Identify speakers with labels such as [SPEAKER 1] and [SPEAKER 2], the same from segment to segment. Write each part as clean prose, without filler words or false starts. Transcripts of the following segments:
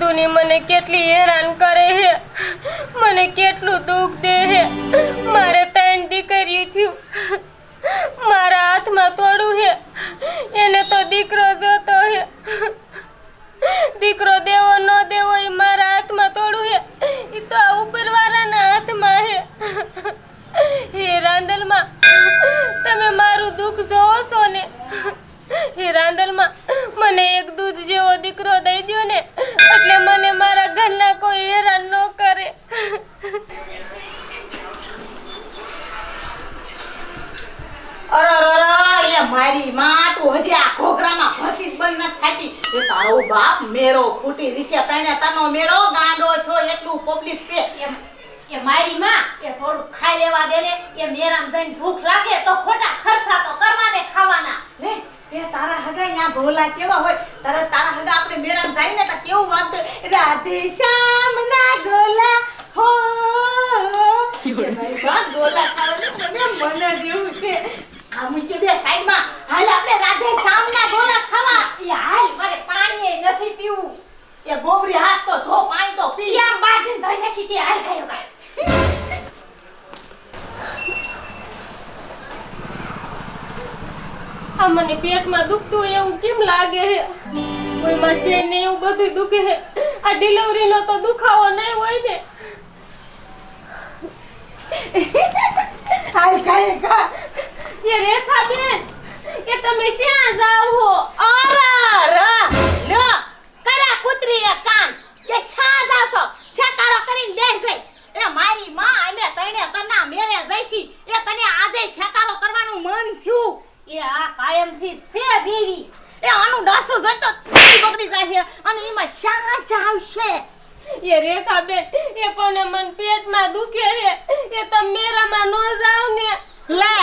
[SPEAKER 1] નંદુની મને કેટલી હેરાન કરે હે, મને કેટલું દુઃખ દે હે। મારે 3 દીકરીઓ થયું, મારા હાથમાં તોડું હે, એને તો દીકરો જોતો હે। દીકરો દેવો ન દેવો એ મારા હાથમાં તોડું હે, એ તો આ ઉપરવાળાના હાથમાં હે। હે રાંદલમાં, તમે મારું દુઃખ જોવો છો ને? હે રાંદલમાં, મને એક દૂધ જેવો દીકરો દઈ દો ને, એટલે મને મારા ઘરના કોઈ હેરાન ન કરે।
[SPEAKER 2] અરે મારી માં, તું હજી આ ઘોઘરામાં ભરતી જ બંધ નથી થાતી। એ તારો બાપ મેરો ફૂટી રીશે તને તનો મેરો ગાંડો છો, એટલું પબ્લિક છે।
[SPEAKER 3] એ મારી માં, એ થોડું ખાઈ લેવા દે ને। એ મેરામ જઈને ભૂખ લાગે તો ખોટા ખર્ચા તો કરવાને ખાવાના।
[SPEAKER 2] લે એ તારા હગા ન્યા ભોલા કેવા હોય, તારા હગા આપણે મેરામ જાય ને તો કેવું વાગતું, રાધે શ્યામ ના ગોલા હો। એ મારી વાત ગોલા ખાવાનું મને જેવું છે। આ મૂકી દે સાઈડમાં, હાલ આપણે રાધે શ્યામ ના ગોલા ખાવા।
[SPEAKER 3] એ હાલ, મારે પાણી નથી પીવું।
[SPEAKER 2] એ ગોબરી હાથ તો ધો, પાણી તો પી।
[SPEAKER 3] આમ બાંધીને ધોઈ નાખી છે, હાલ ખાયો કા।
[SPEAKER 1] આ મને પેટમાં દુખતું એવું કેમ લાગે હે? કોઈ માટે ને એવું બધું દુખે હે। આ ડિલિવરીનો તો દુખાવો નહીં હોય ને?
[SPEAKER 2] હાલ ખાય ખા।
[SPEAKER 1] એ રેખા બેન, એ તમે ક્યાં જાવ હો?
[SPEAKER 2] અરે રા લો કરા કૂતરી એ કાન કે છા જાસો છકારો કરીને બેસ જઈ। એ મારી માં, અમે તને તના મેરે જઈશી, એ તને આજે છકારો કરવાનું મન થયું।
[SPEAKER 3] એ આ કાયમથી છે દેવી।
[SPEAKER 2] એ આનું ડાસું જોઈ તો બગડી જાય છે, અને એમાં શા જાવશે?
[SPEAKER 1] એ રેખા બેન, એ પણ મન પેટમાં દુખે હે, એ તમે મેરામાં ન જાવ ને?
[SPEAKER 2] લે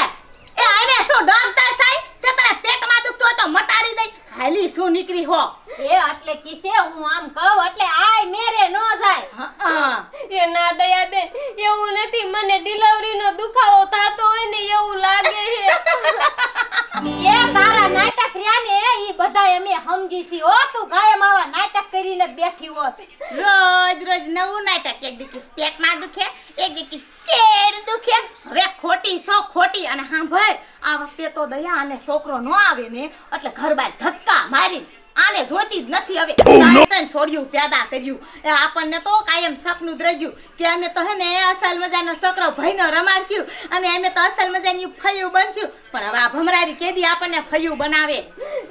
[SPEAKER 2] એ આને શું ડોક્ટર સાહેબ તે તને પેટમાં દુખતો હોય તો મટાડી દઈ, હાલી શું નીકળી હો?
[SPEAKER 3] એ એટલે કિસે હું આમ કહું એટલે આય મેરે નો જાય।
[SPEAKER 2] હા
[SPEAKER 1] એ ના દયા બેન, એવું નથી, મને ડિલિવરીનો દુખાવો થાતો હોય ને એવું લાગે હે।
[SPEAKER 3] એ તારા નાટક રહ્યા ને ઈ બધાય અમે સમજી છી હો। તું કાયમ આવા નાટક કરીને જ બેઠી હોસ।
[SPEAKER 2] રોજ રોજ નવું નાટક, એક દીકરી પેટમાં દુખે, એક દીકરી કેર દુખે। હવે ખોટી સો ખોટી, અને સાંભળ આ વખતે તો દયા અને છોકરો નો આવે ને એટલે ઘર બાર ધક્કા મારી આને જોતી જ નથી। હવે તને છોડ્યું પેદા કર્યું, એ આપણને તો કાયમ સપનું જ રહ્યું કે અમે તો હે ને અસલ મજાનો છોકરો ભાઈનો રમાડશું અને અમે તો અસલ મજાની ફયું બનશું, પણ હવે આ ભમરારી કેદી આપણને ફયું બનાવે?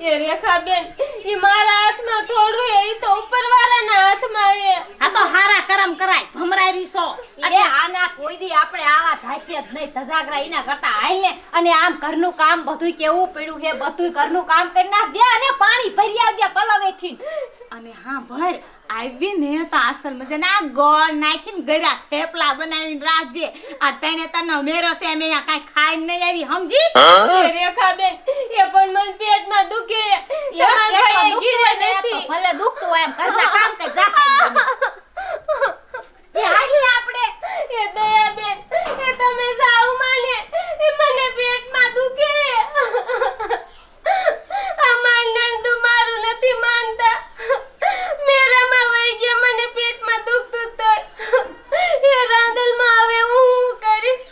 [SPEAKER 1] એ રેખા બેન, ઈ મારા હાથમાં થોડું હે, ઈ તો ઉપરવાળાના હાથમાં હે।
[SPEAKER 2] આ તો હારા કરમ કરાય ભમરારી સો।
[SPEAKER 3] એ આના કોઈ દી આપણે આવા થાશે જ નહીં। ધજાગરા ઈના કરતા હાલ ને, અને આમ ઘરનું કામ બધું કેવું પડ્યું છે, બધું ઘરનું કામ કરી નાખજે, અને પાણી ભરી આવજે પલવેથી।
[SPEAKER 2] અને હા ભર આવી ને તો અસલ મજાના ગોળ નાખીને ગળા થેપલા બનાવીને રાખજે। આ તને તનો મેરો છે, અમે અહીંયા કાઈ ખાઈ નહીં આવી, સમજી?
[SPEAKER 1] એ રેખા બેન, એ પણ મન પેટમાં દુખે, તમારા ભાઈએ ઘીરે નથી।
[SPEAKER 3] ભલે દુખતું હોય એમ ઘરના કામ કરી જાશે। એ હાલી આપણે
[SPEAKER 1] એ દયા બેન, એ તમે જાવ માને, એ મને પેટમાં દુખે। આ માનંદુ મારું નથી માનતા, મેરામાં વહી ગયા, મને પેટમાં દુખતું તોય। એ રાંદલમાં હવે હું કરીશ?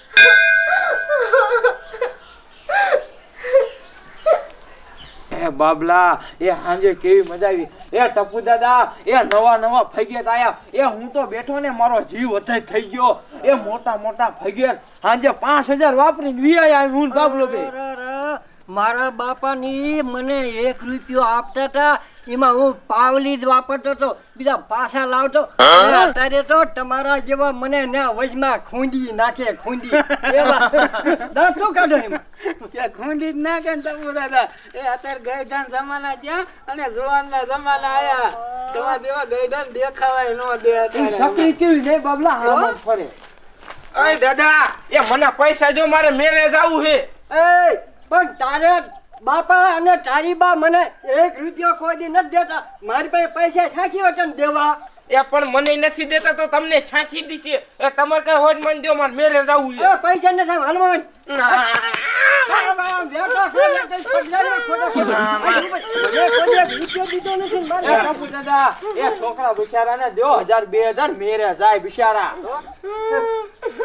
[SPEAKER 4] એ બાબલા, એ હાંજે કેવી મજા આવી। એ ટપુ દાદા, એ નવા ફગેત આયા। એ હું તો બેઠો ને મારો જીવ વધારે થઈ ગયો। એ મોટા ફગેત હાંજે 5000 વાપરીને વિયા હું બાબલો બે।
[SPEAKER 5] મારા બાપાની મને 1 રૂપિયો આપતા હતા, એમાં હું પાવલી જ વાપરતો હતો, બીજા પાછા લાવતો। અત્યારે તો તમારા જેવા મને ને વજમાં ખૂંદી નાખે, ખૂંદી દાંત શું કાઢો એમાં?
[SPEAKER 6] કે ખૂંદી જ નાખે ને ટપુ દાદા। એ અત્યારે ગઈઢાન જમાના ગયા અને જુવાનના જમાના આયા, તમારા જેવા ગઈઢાન દેખાવાય ન દે અત્યારે।
[SPEAKER 4] સકરી કેવી નહીં બાબલા, આમ જ ફરે।
[SPEAKER 7] અય દાદા, એ મને પૈસા જો, મારે મેરે જાવું છે।
[SPEAKER 5] એ પણ તારે બાપા અને તારી બા મને 1 રૂપિયો કોઈ દી નથી દેતા। મારી પાસે પૈસા સાચી વચન દેવા।
[SPEAKER 7] એ પણ મને નથી દેતા તો તમને છાંચી દીશે। એ તમારે કઈ હોજ મન દો, મારે મેરે જાવું છે।
[SPEAKER 5] એ પૈસા નથી હાલવા। આમ બેઠો છે ને કઈ પગલામાં ખોટા ખોટા. મને કોઈ એક રૂપિયો દીધો નથી ને મારે.
[SPEAKER 4] એ ટપુ દાદા એ છોકરા બિચારાને દો 1000 2000 મેરે જાય બિચારા.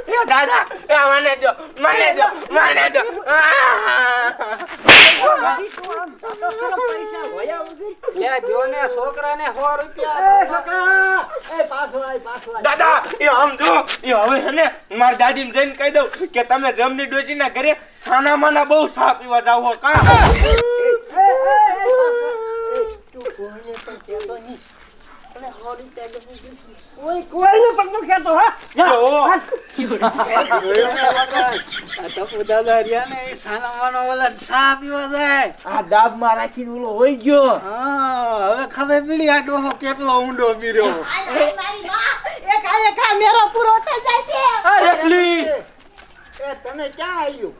[SPEAKER 7] એ દાદા એ મને દો મને દો મને દો
[SPEAKER 5] પૈસા હોયા વગર.
[SPEAKER 6] લે જો ને છોકરાને 100
[SPEAKER 5] એ
[SPEAKER 6] રૂપિયા
[SPEAKER 5] છોકરા એ પાછો આય.
[SPEAKER 7] દાદા એ આમ જો એ હવે હે ને મારા દાદીને જઈને કહી દઉં કે તમે જમની ડોશીના ઘરે સાના માના બહુ સા પીવા જાવ હો કા
[SPEAKER 5] તું કોઈને પણ કહેતો નહીં. અને હોડી ટેગ કોઈને પણ ન કહેતો હા.
[SPEAKER 7] ઓ
[SPEAKER 6] જોયું ને વગર આ ટપુ દાદા રહ્યા ને એ સાનામાનો ઓલા ચા પીવા જાય.
[SPEAKER 4] આ દાબમાં રાખીને ઓલો હોઈ ગયો.
[SPEAKER 6] હા હવે ખબર પડી આ ડોહો કેટલો ઊંડો પીર્યો.
[SPEAKER 2] આય મારી માં એક મેરો પૂરો થઈ જાય છે.
[SPEAKER 4] આ રેકલી
[SPEAKER 6] એ તને ક્યાં આવ્યું?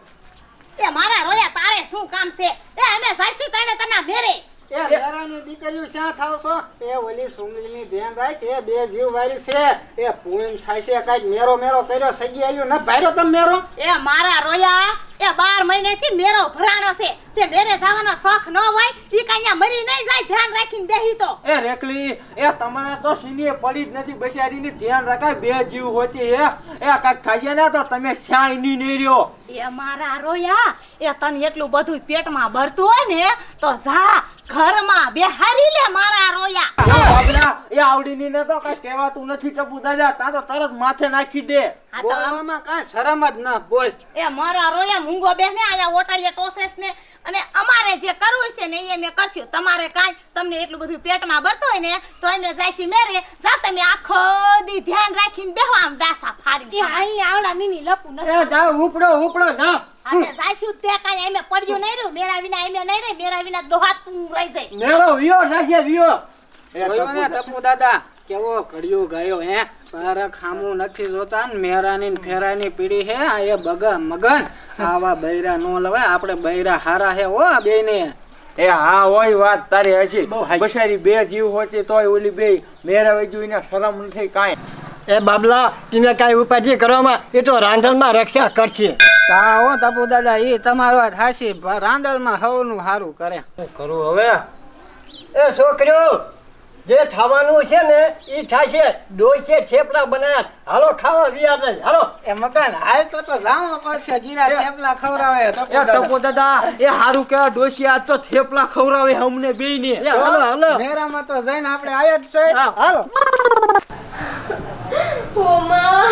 [SPEAKER 2] એ મારા રોયા તારે શું કામ છે? એ અમે સાસુ તને તના મેરે.
[SPEAKER 6] એ મેરાની દીકરીઓ શ્યાં થાવ છો? એ ઓલી સુમલીની ધ્યાન રાખ. એ બે જીવ વાળી છે. એ પૂન થાય છે કાંઈક મેરો મેરો કર્યો સગી આવ્યું ન ભાયરો તમે મેરો.
[SPEAKER 2] એ મારા રોયા એ 12 મહિનેથી મેરો ભરાણો છે. તે મેરે જવાનો શોખ ન હોય ઈ કાંઈ મરી નહીં જાય ધ્યાન રાખીને બેહી તો.
[SPEAKER 4] એ રેકલી એ તમારે તો સીનીએ પડી જ નથી બિચારીની ધ્યાન રખાય બે જીવ હોતી હે. એ કાંઈક થશે ને તો તમે શ્યાય નહીં રહ્યો.
[SPEAKER 2] એ મારા રોયા એ તને એટલું બધું પેટમાં ભરતું હોય ને તો જા ઘરમાં બેહારી લે મારા રોયા.
[SPEAKER 4] બાબલા એ આવડીની ને તો કઈ કહેવાતું નથી ટપુ દાદા. તા તો તરત માથે નાખી દે.
[SPEAKER 2] આ તો
[SPEAKER 6] બોલવામાં કાંઈ શરમ જ ન બોલ.
[SPEAKER 2] એ મારા રોયા મૂંગો બેહને આયા ઓટાડીએ ટોસેસ ને અને અમારે જે કરવું છે ને એ મેં કરશું. તમારે કાંઈ તમને એટલું બધું પેટમાં ભરતું હોય ને તો અમે જાઈશી મેરે જા તમે આખો દી ધ્યાન રાખીને બેહો આમ દાસા
[SPEAKER 3] એ
[SPEAKER 2] ફાડીને.
[SPEAKER 3] આઈ આવડા નીની લપુ ન
[SPEAKER 5] એ જાઓ ઉપડો જાઓ.
[SPEAKER 2] અમે જાઈશું તે કાંઈ અમે પડ્યું નહીં રહ્યું મેરા વિના અમે નહીં રહી મેરા વિના દોહાત રહી જાય.
[SPEAKER 5] મેળો વિયો નાખે વિયો.
[SPEAKER 6] જોયું ને ટપુ દાદા કેવો ઘડિયો ગયો હે. પારા ખામું નથી જોતા ને મેરાની ને ફેરાની પીડી હે. આ એ બગા મગન આવા બૈરા નો લવાય. આપણે બૈરા હારા હે હો બેને.
[SPEAKER 4] એ હા હોય વાત તારી હજી
[SPEAKER 5] બહુ હાચી.
[SPEAKER 4] બિચારી બે જીવ હોતી તોય ઓલી બે મેરા વઈ એને શરમ નથી કાંઈ.
[SPEAKER 5] એ બાબલા તમે કાંઈ ઉપાધિ કરવામાં એ તો રાંધણમાં રક્ષા કરશે.
[SPEAKER 6] તા હો ટપુ દાદા ઈ તમારો વાત હાચી. રાંદળમાં હવનું હારું કરે.
[SPEAKER 4] શું કરું હવે?
[SPEAKER 5] એ છોકરીઓ જે થવાનું છે ને એ થશે. ડોસે થેપલા બનાવ્યા હાલો ખાવા વિયા જાય હાલો.
[SPEAKER 6] એ મગન હાલ તો જાવો પડશે. જીરા થેપલા ખવરાવે ટપુ
[SPEAKER 4] એ
[SPEAKER 6] દાદા.
[SPEAKER 4] ટપુ દાદા એ હારું કેવા ડોશી આજ તો થેપલા ખવરાવે અમને બેયને.
[SPEAKER 5] એ હાલો
[SPEAKER 6] મેરામાં તો જઈને આપણે આયા જ છે. હાલો
[SPEAKER 1] ઓ માં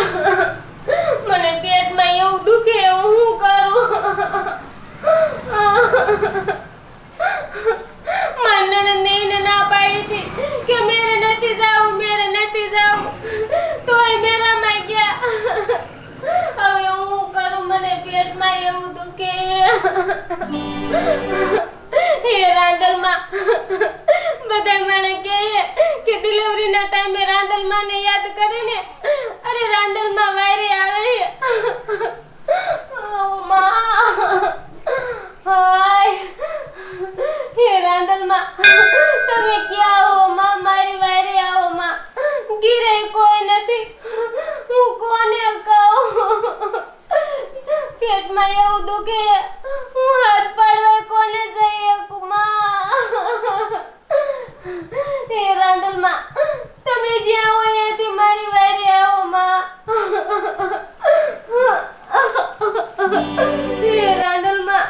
[SPEAKER 1] મને પેટમાં એવું દુખે હું શું કરું? મારી નણંદને ના પાડી હતી કે મેરે નથી જાવું તોય મેરામાં ગયા. હવે હું કરું? મને પેટમાં એવું દુખે. હે રાંદલમાં બધા મને કહે કે ડિલિવરીના ટાઈમે રાંદલમાને યાદ કરે ને. અરે રાંદલમાં વાયરે આવે ઓ માં હાય. હે રાંદલમાં તમે ક્યાં હો માં? મારી વાયરે આવો માં. ગીરે કોઈ નથી. હું કોને કહું? પેટમાં એવું દુખે હું હાથ પાડવા કોને જઈએ માં? હે રાંદલમાં તમે જ્યાં હોય ત્યાંથી મારી વારે આવો માં. હે રાંદલમાં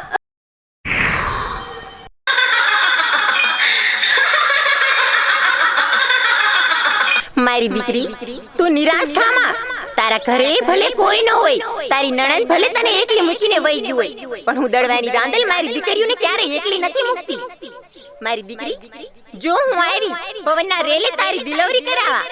[SPEAKER 8] મારી દીકરી તું નિરાશ થામાં. તારા ઘરે ભલે કોઈ ન હોય, તારી નણંદ ભલે તને એકલી મૂકીને વઈ ગઈ હોય, પણ હું દળવાની રાંદલ મારી દીકરીઓને ક્યારેય એકલી નથી મૂકતી. મારી દીકરી જો હું આવી પવનના રેલે તારી ડિલિવરી કરાવવા.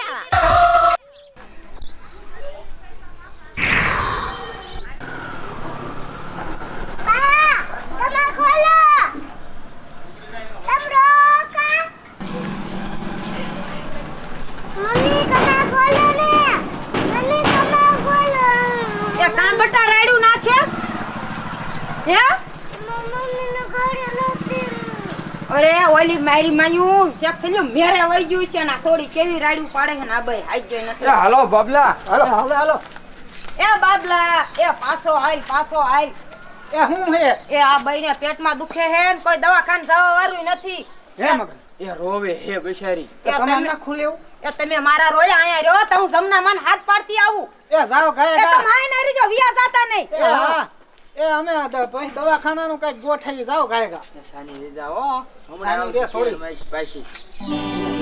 [SPEAKER 2] અરે ઓલી મારી માયું શેક થયો મેરે વઈ ગયું છે ના સોડી કેવી રાડ્યું પાડે છે ના ભાઈ આઈ જોઈ નથી.
[SPEAKER 4] હાલો બાબલા
[SPEAKER 5] હાલો
[SPEAKER 2] એ બાબલા એ પાછો હાલ
[SPEAKER 6] એ હું હે
[SPEAKER 2] એ આ બઈને પેટમાં દુખે હે ને કોઈ દવાખાને જવા વાળું નથી.
[SPEAKER 6] હે મગન
[SPEAKER 4] એ રોવે હે બિચારી.
[SPEAKER 6] એ તમે ના ખુલ્યું
[SPEAKER 2] એ તમે મારા રોયા અહીંયા રહ્યો તો હું જમના મન હાથ પાડતી આવું.
[SPEAKER 6] એ જાઓ ગાય
[SPEAKER 2] એ
[SPEAKER 6] ગા
[SPEAKER 2] તો માય ના રીજો વિયા જાતા નહીં.
[SPEAKER 6] એ હા એ અમે પછી દવાખાનાનું કઈક ગોઠવી જાઓ ગાય ગા
[SPEAKER 4] સાની રે જાઓ.
[SPEAKER 6] સાની રે છોડી.
[SPEAKER 4] પાછી.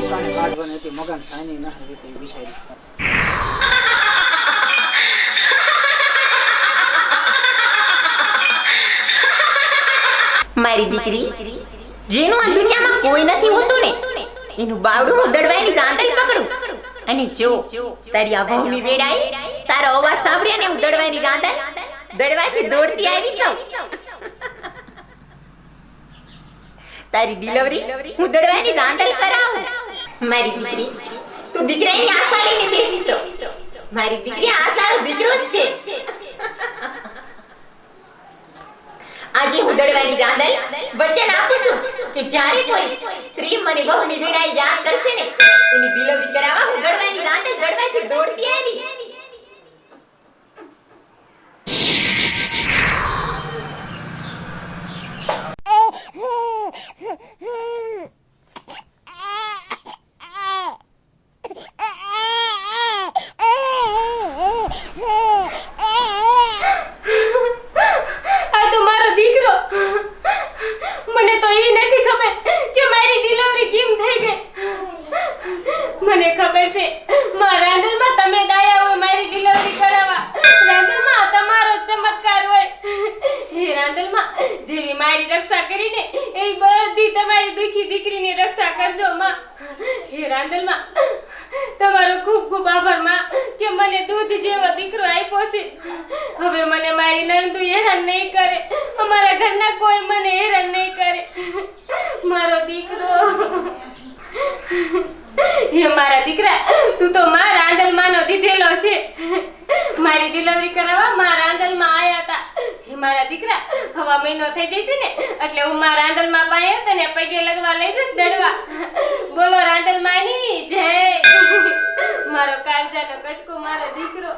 [SPEAKER 6] દુકાને કાઢવાની હતી મગન સાની ના રીતે વિચારી.
[SPEAKER 8] મારી દીકરી જેનું આ દુનિયામાં કોઈ નથી હોતું ને એનું બાવડું હું દડવાઈની રાંદલ પકડું. અને જો તારી આ વહુની વેડાઈ તારો અવાજ સાંભળ્યા ને હું દડવાઈની રાંદલ દડવાઈથી દોડતી આવી સૌ. તારી ડિલિવરી હું દડવાઈની રાંદલ કરાવું. મારી દીકરી તું દીકરાની આશા લઈને બેઠી છો. મારી દીકરી આ તારો દીકરો જ છે. આજે હું દડવાની રાંદલ વચન આપું છું કે જ્યારે કોઈ સ્ત્રી મને વહુની વેડાઈ યાદ કરશે ને એની ડિલિવરી કરાવવા હું દડવાની રાંદલ દડવાઈથી દોડતી આવીશ.
[SPEAKER 1] આ તો મારો દીકરો. મને તો એ નથી ખબર કે મારી ડિલિવરી કેમ થઈ ગઈ. મને ખબર છે મારા રાંદલમાં તમે ડાયા હોય મારી ડિલિવરી કરાવવા. રાંદલમાં તમારો ચમત્કાર હોય. હે રાંદલમાં જેવી મારી રક્ષા કરીને એવી બધી તમારી દુખી દીકરીની રક્ષા કરજો માં. હે રાંદલમાં તમારો ખૂબ ખૂબ આભાર માં કે મને દૂધ જેવો દીકરો આપ્યો છે. હવે મને મારી નણંદુ હેરાન નહીં કરે. અમારા ઘરના કોઈ મને હેરાન નહીં કરે. મારો દીકરો. હે મારા દીકરા તું તો માં રાંદલમાંનો દીધેલો છે. મારી ડિલિવરી કરાવવા માં રાંદલમાં આયા હતા. હે મારા દીકરા હવા મહિનો થઈ જશે ને એટલે હું માં રાંદલમાં પાયે તને પગે લગવા લઈ જઈશ દડવા. બોલો રાંદલમાની જય. મારો કાળજાનો કટકો મારો દીકરો.